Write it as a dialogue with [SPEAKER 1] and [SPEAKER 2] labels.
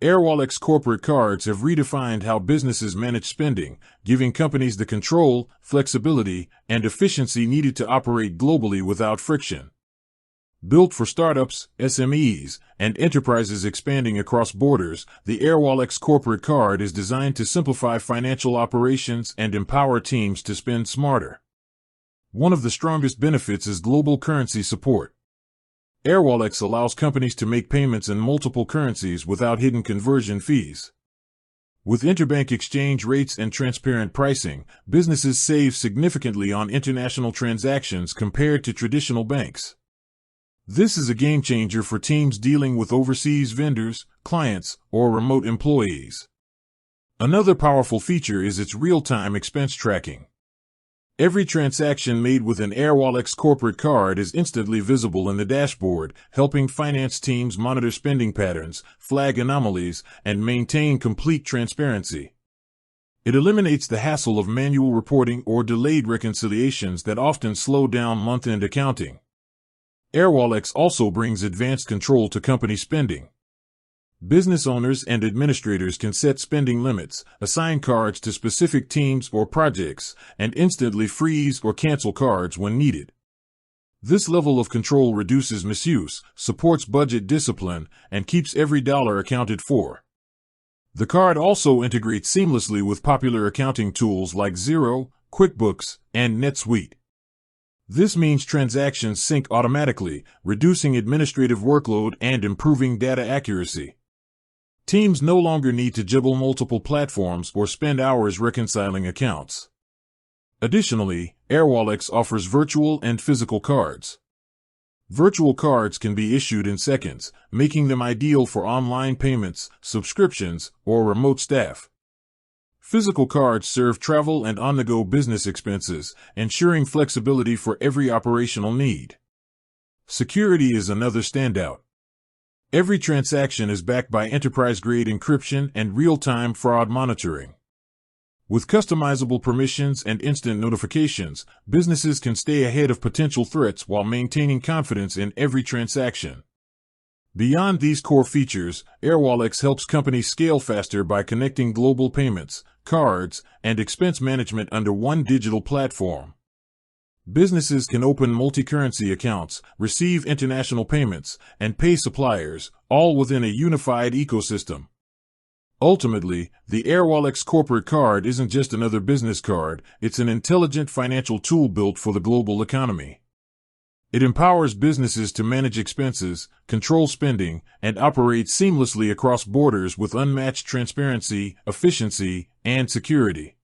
[SPEAKER 1] Airwallex corporate cards have redefined how businesses manage spending, giving companies the control, flexibility, and efficiency needed to operate globally without friction. Built for startups, SMEs, and enterprises expanding across borders, the Airwallex corporate card is designed to simplify financial operations and empower teams to spend smarter. One of the strongest benefits is global currency support. Airwallex allows companies to make payments in multiple currencies without hidden conversion fees. With interbank exchange rates and transparent pricing, businesses save significantly on international transactions compared to traditional banks. This is a game changer for teams dealing with overseas vendors, clients, or remote employees. Another powerful feature is its real-time expense tracking. Every transaction made with an Airwallex corporate card is instantly visible in the dashboard, helping finance teams monitor spending patterns, flag anomalies, and maintain complete transparency. It eliminates the hassle of manual reporting or delayed reconciliations that often slow down month-end accounting. Airwallex also brings advanced control to company spending. Business owners and administrators can set spending limits, assign cards to specific teams or projects, and instantly freeze or cancel cards when needed. This level of control reduces misuse, supports budget discipline, and keeps every dollar accounted for. The card also integrates seamlessly with popular accounting tools like Xero, QuickBooks, and NetSuite. This means transactions sync automatically, reducing administrative workload and improving data accuracy. Teams no longer need to juggle multiple platforms or spend hours reconciling accounts. Additionally, Airwallex offers virtual and physical cards. Virtual cards can be issued in seconds, making them ideal for online payments, subscriptions, or remote staff. Physical cards serve travel and on-the-go business expenses, ensuring flexibility for every operational need. Security is another standout. Every transaction is backed by enterprise-grade encryption and real-time fraud monitoring. With customizable permissions and instant notifications, businesses can stay ahead of potential threats while maintaining confidence in every transaction. Beyond these core features, Airwallex helps companies scale faster by connecting global payments, cards, and expense management under one digital platform. Businesses can open multi-currency accounts, receive international payments, and pay suppliers, all within a unified ecosystem. Ultimately, the Airwallex corporate card isn't just another business card, it's an intelligent financial tool built for the global economy. It empowers businesses to manage expenses, control spending, and operate seamlessly across borders with unmatched transparency, efficiency, and security.